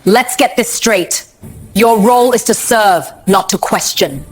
Let's get this straight. Your role is to serve, not to question.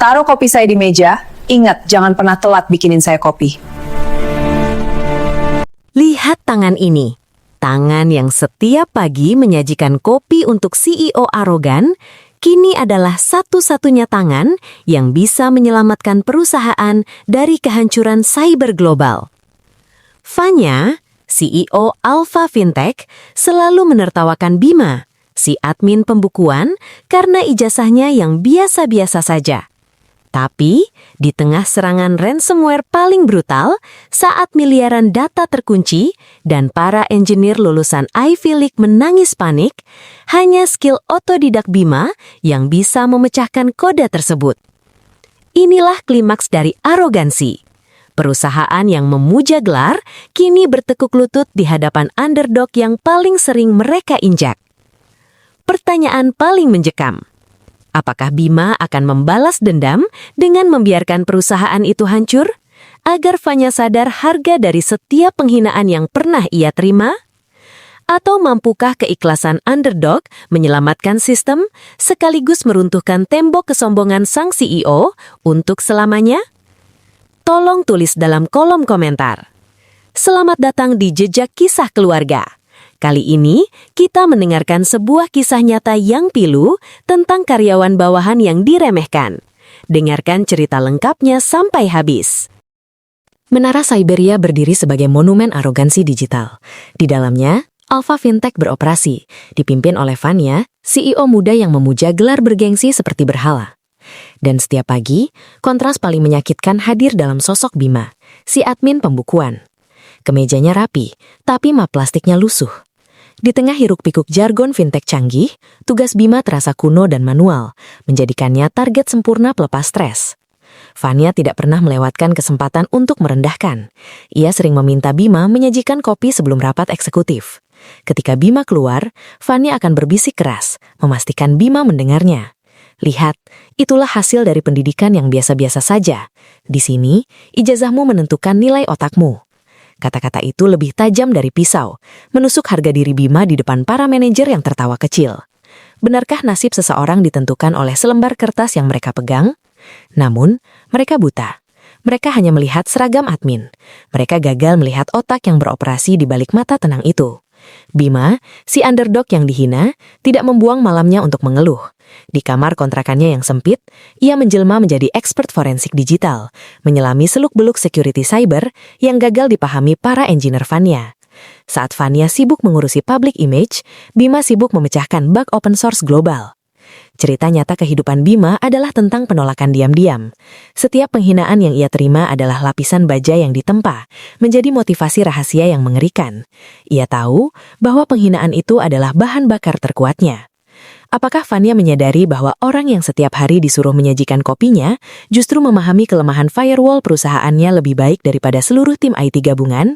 Taruh kopi saya di meja. Ingat, jangan pernah telat bikinin saya kopi. Lihat tangan ini. Tangan yang setiap pagi menyajikan kopi untuk CEO arogan, kini adalah satu-satunya tangan yang bisa menyelamatkan perusahaan dari kehancuran cyber global. Vanya, CEO Alpha Fintech, selalu menertawakan Bima, si admin pembukuan, karena ijazahnya yang biasa-biasa saja. Tapi, di tengah serangan ransomware paling brutal, saat miliaran data terkunci dan para engineer lulusan Ivy League menangis panik, hanya skill otodidak Bima yang bisa memecahkan kode tersebut. Inilah klimaks dari arogansi. Perusahaan yang memuja gelar kini bertekuk lutut di hadapan underdog yang paling sering mereka injak. Pertanyaan paling mencekam. Apakah Bima akan membalas dendam dengan membiarkan perusahaan itu hancur? Agar Vanya sadar harga dari setiap penghinaan yang pernah ia terima? Atau mampukah keikhlasan underdog menyelamatkan sistem sekaligus meruntuhkan tembok kesombongan sang CEO untuk selamanya? Tolong tulis dalam kolom komentar. Selamat datang di Jejak Kisah Keluarga. Kali ini, kita mendengarkan sebuah kisah nyata yang pilu tentang karyawan bawahan yang diremehkan. Dengarkan cerita lengkapnya sampai habis. Menara Cyberia berdiri sebagai monumen arogansi digital. Di dalamnya, Alpha Fintech beroperasi, dipimpin oleh Vanya, CEO muda yang memuja gelar bergengsi seperti berhala. Dan setiap pagi, kontras paling menyakitkan hadir dalam sosok Bima, si admin pembukuan. Kemejanya rapi, tapi map plastiknya lusuh. Di tengah hiruk-pikuk jargon fintech canggih, tugas Bima terasa kuno dan manual, menjadikannya target sempurna pelepas stres. Vanya tidak pernah melewatkan kesempatan untuk merendahkan. Ia sering meminta Bima menyajikan kopi sebelum rapat eksekutif. Ketika Bima keluar, Vanya akan berbisik keras, memastikan Bima mendengarnya. Lihat, itulah hasil dari pendidikan yang biasa-biasa saja. Di sini, ijazahmu menentukan nilai otakmu. Kata-kata itu lebih tajam dari pisau, menusuk harga diri Bima di depan para manajer yang tertawa kecil. Benarkah nasib seseorang ditentukan oleh selembar kertas yang mereka pegang? Namun, mereka buta. Mereka hanya melihat seragam admin. Mereka gagal melihat otak yang beroperasi di balik mata tenang itu. Bima, si underdog yang dihina, tidak membuang malamnya untuk mengeluh. Di kamar kontrakannya yang sempit, ia menjelma menjadi expert forensik digital, menyelami seluk-beluk security cyber yang gagal dipahami para engineer Vanya. Saat Vanya sibuk mengurusi public image, Bima sibuk memecahkan bug open source global. Cerita nyata kehidupan Bima adalah tentang penolakan diam-diam. Setiap penghinaan yang ia terima adalah lapisan baja yang ditempa, menjadi motivasi rahasia yang mengerikan. Ia tahu bahwa penghinaan itu adalah bahan bakar terkuatnya. Apakah Vanya menyadari bahwa orang yang setiap hari disuruh menyajikan kopinya justru memahami kelemahan firewall perusahaannya lebih baik daripada seluruh tim IT gabungan?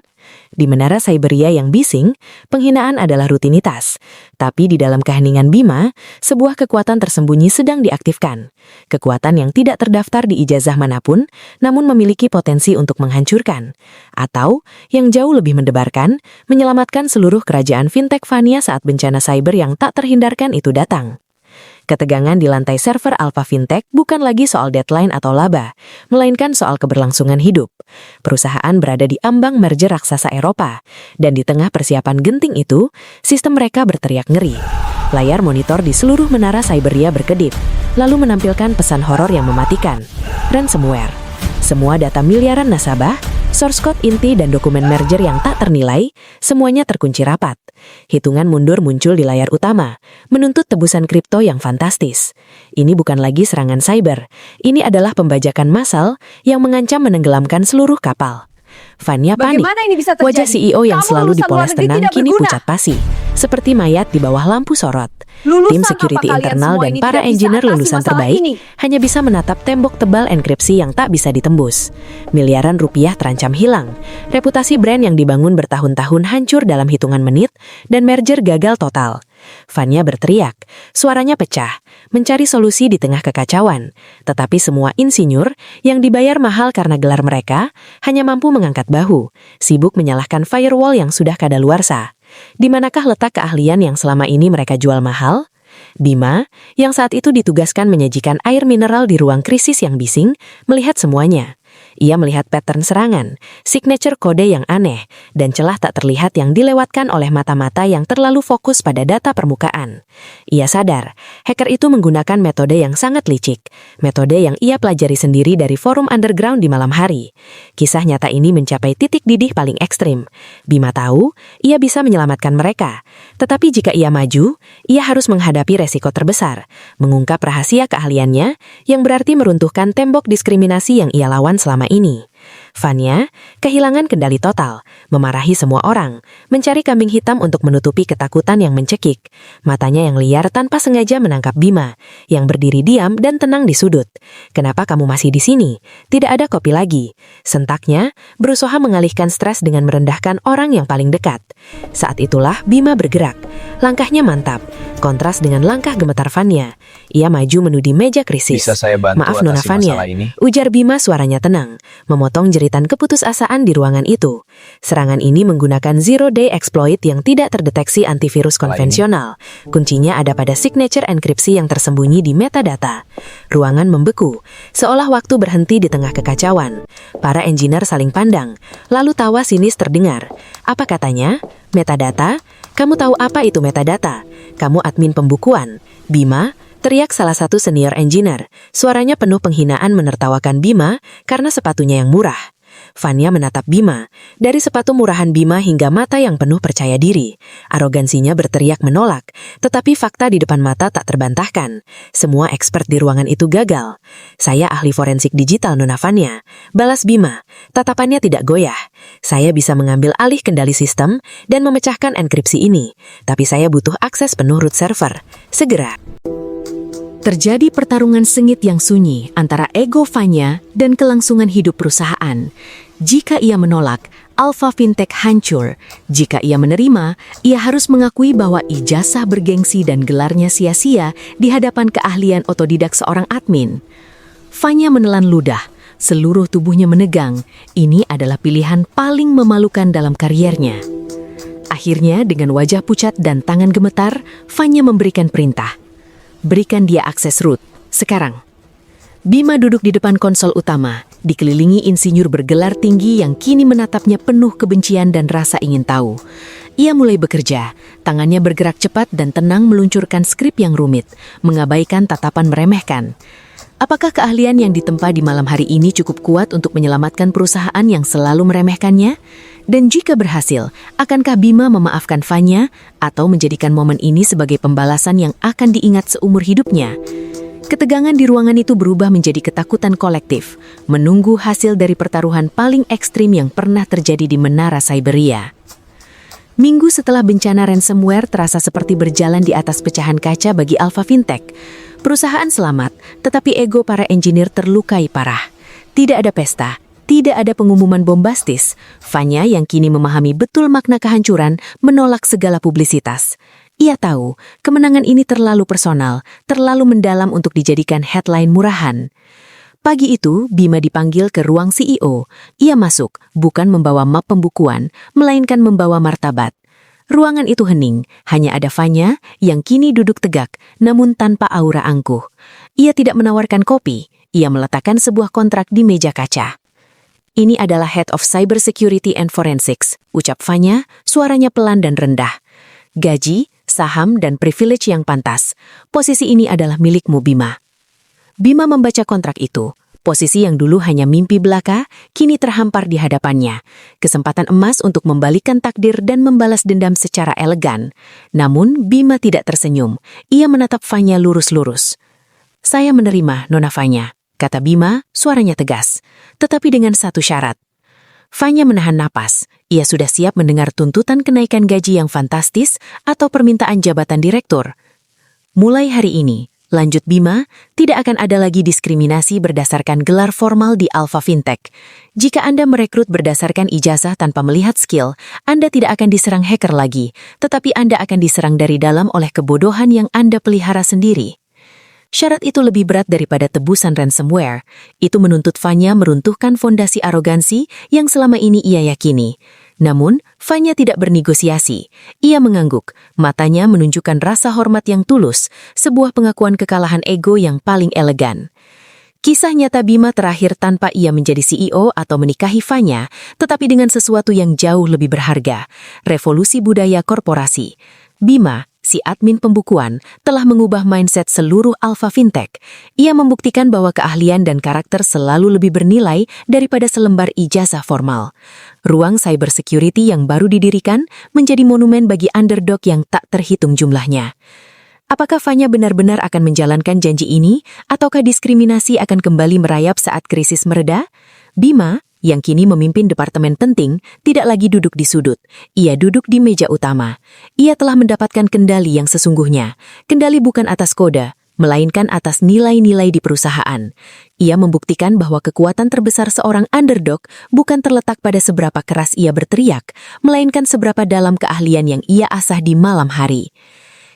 Di menara Cyberia yang bising, penghinaan adalah rutinitas. Tapi di dalam keheningan Bima, sebuah kekuatan tersembunyi sedang diaktifkan. Kekuatan yang tidak terdaftar di ijazah manapun, namun memiliki potensi untuk menghancurkan. Atau, yang jauh lebih mendebarkan, menyelamatkan seluruh kerajaan fintech Vanya saat bencana cyber yang tak terhindarkan itu datang. Ketegangan di lantai server Alpha Fintech bukan lagi soal deadline atau laba, melainkan soal keberlangsungan hidup. Perusahaan berada di ambang merger raksasa Eropa, dan di tengah persiapan genting itu, sistem mereka berteriak ngeri. Layar monitor di seluruh menara Cyberia berkedip, lalu menampilkan pesan horor yang mematikan. Ransomware. Semua data miliaran nasabah, source code inti dan dokumen merger yang tak ternilai, semuanya terkunci rapat. Hitungan mundur muncul di layar utama, menuntut tebusan kripto yang fantastis. Ini bukan lagi serangan cyber, ini adalah pembajakan massal yang mengancam menenggelamkan seluruh kapal. Fanya panik. Bagaimana ini bisa terjadi? Wajah CEO yang Kamu selalu lulusan luar dipoles negeri tenang tidak kini berguna. pucat pasi, seperti mayat di bawah lampu sorot. Lulusan Tim apa security kalian internal semua dan ini para tidak bisa engineer atasi lulusan masalah terbaik ini? hanya bisa menatap tembok tebal enkripsi yang tak bisa ditembus. Miliaran rupiah terancam hilang. Reputasi brand yang dibangun bertahun-tahun hancur dalam hitungan menit, dan merger gagal total. Fanya berteriak, suaranya pecah, mencari solusi di tengah kekacauan. Tetapi semua insinyur yang dibayar mahal karena gelar mereka hanya mampu mengangkat bahu, sibuk menyalahkan firewall yang sudah kadaluarsa. Di manakah letak keahlian yang selama ini mereka jual mahal? Bima, yang saat itu ditugaskan menyajikan air mineral di ruang krisis yang bising, melihat semuanya. Ia melihat pattern serangan, signature kode yang aneh, dan celah tak terlihat yang dilewatkan oleh mata-mata yang terlalu fokus pada data permukaan. Ia sadar, hacker itu menggunakan metode yang sangat licik, metode yang ia pelajari sendiri dari forum underground di malam hari. Kisah nyata ini mencapai titik didih paling ekstrim. Bima tahu, ia bisa menyelamatkan mereka. Tetapi jika ia maju, ia harus menghadapi resiko terbesar, mengungkap rahasia keahliannya, yang berarti meruntuhkan tembok diskriminasi yang ia lawan selama ini. Fanya kehilangan kendali total, memarahi semua orang, mencari kambing hitam untuk menutupi ketakutan yang mencekik. Matanya yang liar tanpa sengaja menangkap Bima, yang berdiri diam dan tenang di sudut. "Kenapa kamu masih di sini? Tidak ada kopi lagi." Sentaknya berusaha mengalihkan stres dengan merendahkan orang yang paling dekat. Saat itulah Bima bergerak. Langkahnya mantap, kontras dengan langkah gemetar Fanya. Ia maju menuju meja krisis. Bisa saya bantu "Maaf Nona atasi Fanya," masalah ini? ujar Bima suaranya tenang, memotong jeritan keputusasaan di ruangan itu. Serangan ini menggunakan zero-day exploit yang tidak terdeteksi antivirus konvensional. Kuncinya ada pada signature enkripsi yang tersembunyi di metadata. Ruangan membeku, seolah waktu berhenti di tengah kekacauan. Para engineer saling pandang, lalu tawa sinis terdengar. Apa katanya? Metadata? Kamu tahu apa itu metadata? Kamu admin pembukuan. Bima, teriak salah satu senior engineer. Suaranya penuh penghinaan menertawakan Bima karena sepatunya yang murah. Fanya menatap Bima, dari sepatu murahan Bima hingga mata yang penuh percaya diri. Arogansinya berteriak menolak, tetapi fakta di depan mata tak terbantahkan. Semua expert di ruangan itu gagal. "Saya ahli forensik digital Nona Fanya," balas Bima. Tatapannya tidak goyah. "Saya bisa mengambil alih kendali sistem dan memecahkan enkripsi ini, tapi saya butuh akses penuh root server. Segera." Terjadi pertarungan sengit yang sunyi antara ego Fanya dan kelangsungan hidup perusahaan. Jika ia menolak, Alpha Fintech hancur. Jika ia menerima, ia harus mengakui bahwa ijazah bergengsi dan gelarnya sia-sia di hadapan keahlian otodidak seorang admin. Fanya menelan ludah, seluruh tubuhnya menegang. Ini adalah pilihan paling memalukan dalam kariernya. Akhirnya, dengan wajah pucat dan tangan gemetar, Fanya memberikan perintah. "Berikan dia akses root, sekarang." Bima duduk di depan konsol utama, dikelilingi insinyur bergelar tinggi yang kini menatapnya penuh kebencian dan rasa ingin tahu. Ia mulai bekerja, tangannya bergerak cepat dan tenang meluncurkan skrip yang rumit, mengabaikan tatapan meremehkan. Apakah keahlian yang ditempa di malam hari ini cukup kuat untuk menyelamatkan perusahaan yang selalu meremehkannya? Dan jika berhasil, akankah Bima memaafkan Fanya atau menjadikan momen ini sebagai pembalasan yang akan diingat seumur hidupnya? Ketegangan di ruangan itu berubah menjadi ketakutan kolektif, menunggu hasil dari pertaruhan paling ekstrim yang pernah terjadi di Menara Cyberia. Minggu setelah bencana ransomware terasa seperti berjalan di atas pecahan kaca bagi Alpha Fintech. Perusahaan selamat, tetapi ego para engineer terlukai parah. Tidak ada pesta, tidak ada pengumuman bombastis. Fanya yang kini memahami betul makna kehancuran menolak segala publisitas. Ia tahu kemenangan ini terlalu personal, terlalu mendalam untuk dijadikan headline murahan. Pagi itu, Bima dipanggil ke ruang CEO. Ia masuk, bukan membawa map pembukuan, melainkan membawa martabat. Ruangan itu hening, hanya ada Fanya yang kini duduk tegak, namun tanpa aura angkuh. Ia tidak menawarkan kopi, ia meletakkan sebuah kontrak di meja kaca. "Ini adalah Head of Cyber Security and Forensics," ucap Fanya, suaranya pelan dan rendah. "Gaji, saham, dan privilege yang pantas. Posisi ini adalah milikmu, Bima." Bima membaca kontrak itu. Posisi yang dulu hanya mimpi belaka, kini terhampar di hadapannya. Kesempatan emas untuk membalikkan takdir dan membalas dendam secara elegan. Namun, Bima tidak tersenyum. Ia menatap Fanya lurus-lurus. "Saya menerima, Nona Fanya," kata Bima, suaranya tegas. "Tetapi dengan satu syarat." Fanya menahan napas. Ia sudah siap mendengar tuntutan kenaikan gaji yang fantastis atau permintaan jabatan direktur. Mulai hari ini, lanjut Bima, tidak akan ada lagi diskriminasi berdasarkan gelar formal di Alpha Fintech. Jika Anda merekrut berdasarkan ijazah tanpa melihat skill, Anda tidak akan diserang hacker lagi, tetapi Anda akan diserang dari dalam oleh kebodohan yang Anda pelihara sendiri. Syarat itu lebih berat daripada tebusan ransomware. Itu menuntut Fanya meruntuhkan fondasi arogansi yang selama ini ia yakini. Namun, Fanya tidak bernegosiasi. Ia mengangguk, matanya menunjukkan rasa hormat yang tulus, sebuah pengakuan kekalahan ego yang paling elegan. Kisah nyata Bima terakhir tanpa ia menjadi CEO atau menikahi Fanya, tetapi dengan sesuatu yang jauh lebih berharga, revolusi budaya korporasi. Bima, si admin pembukuan, telah mengubah mindset seluruh Alpha Fintech. Ia membuktikan bahwa keahlian dan karakter selalu lebih bernilai daripada selembar ijazah formal. Ruang cybersecurity yang baru didirikan menjadi monumen bagi underdog yang tak terhitung jumlahnya. Apakah Fanya benar-benar akan menjalankan janji ini, ataukah diskriminasi akan kembali merayap saat krisis mereda? Bima, yang kini memimpin departemen penting, tidak lagi duduk di sudut. Ia duduk di meja utama. Ia telah mendapatkan kendali yang sesungguhnya. Kendali bukan atas kode, melainkan atas nilai-nilai di perusahaan. Ia membuktikan bahwa kekuatan terbesar seorang underdog bukan terletak pada seberapa keras ia berteriak, melainkan seberapa dalam keahlian yang ia asah di malam hari.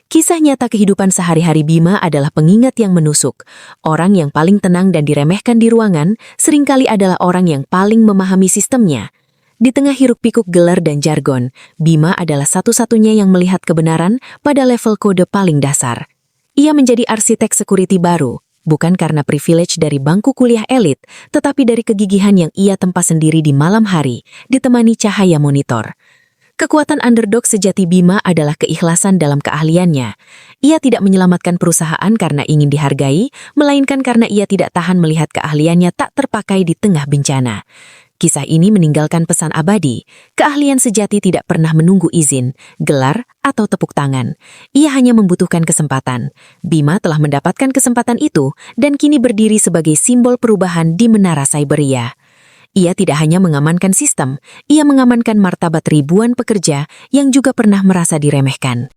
Kisah nyata kehidupan sehari-hari Bima adalah pengingat yang menusuk. Orang yang paling tenang dan diremehkan di ruangan seringkali adalah orang yang paling memahami sistemnya. Di tengah hiruk-pikuk gelar dan jargon, Bima adalah satu-satunya yang melihat kebenaran pada level kode paling dasar. Ia menjadi arsitek security baru, bukan karena privilege dari bangku kuliah elit, tetapi dari kegigihan yang ia tempa sendiri di malam hari, ditemani cahaya monitor. Kekuatan underdog sejati Bima adalah keikhlasan dalam keahliannya. Ia tidak menyelamatkan perusahaan karena ingin dihargai, melainkan karena ia tidak tahan melihat keahliannya tak terpakai di tengah bencana. Kisah ini meninggalkan pesan abadi. Keahlian sejati tidak pernah menunggu izin, gelar, atau tepuk tangan. Ia hanya membutuhkan kesempatan. Bima telah mendapatkan kesempatan itu dan kini berdiri sebagai simbol perubahan di menara Cyberia. Ia tidak hanya mengamankan sistem, ia mengamankan martabat ribuan pekerja yang juga pernah merasa diremehkan.